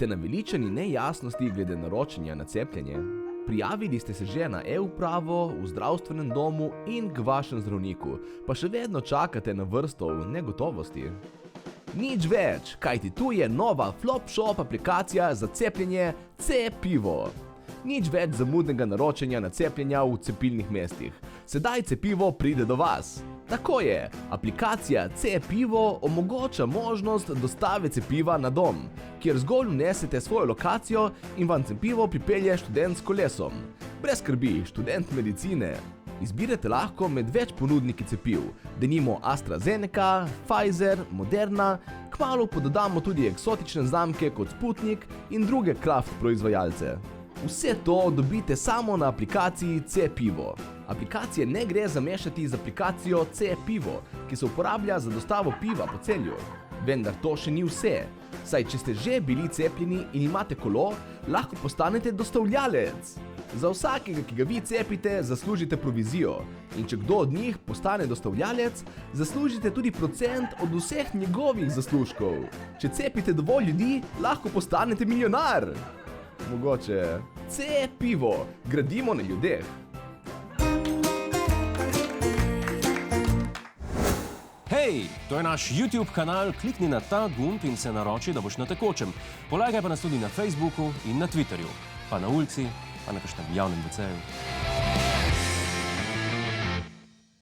Ste naveličani nejasnosti glede naročanja na cepljenje? Prijavili ste se že na e-upravo, v zdravstvenem domu in k vašem zdravniku, pa še vedno čakate na vrsto v negotovosti? Nič več, kajti tu je nova FlopShop aplikacija za cepljenje Cepivo. Nič več zamudnega naročanja na cepljenja v cepilnih mestih. Sedaj cepivo pride do vas. Tako je, aplikacija Cepivo omogoča možnost dostave cepiva na dom, kjer zgolj vnesete svojo lokacijo in vam cepivo pripelje študent s kolesom. Brez skrbi, študent medicine. Izbirate lahko med več ponudniki cepiv, denimo AstraZeneca, Pfizer, Moderna, kmalu pa dodamo tudi eksotične znamke kot Sputnik in druge kraft proizvajalce. Vse to dobite samo na aplikaciji Cepivo. Aplikacije ne gre zamešati z aplikacijo Cepivo, ki se uporablja za dostavo piva po Celju. Vendar to še ni vse, saj če ste že bili cepljeni in imate kolo, lahko postanete dostavljalec. Za vsakega, ki ga vi cepite, zaslužite provizijo in če kdo od njih postane dostavljalec, zaslužite tudi procent od vseh njegovih zaslužkov. Če cepite dovolj ljudi, lahko postanete milijonar. Mogoče. Cepivo. Gradimo na ljudeh. Hej, to je naš YouTube kanal, klikni na ta gumb in se naroči, da boš na tekočem. Polajkaj pa nas tudi na Facebooku in na Twitterju, pa na ulici, pa na kakšnem javnem WC-ju.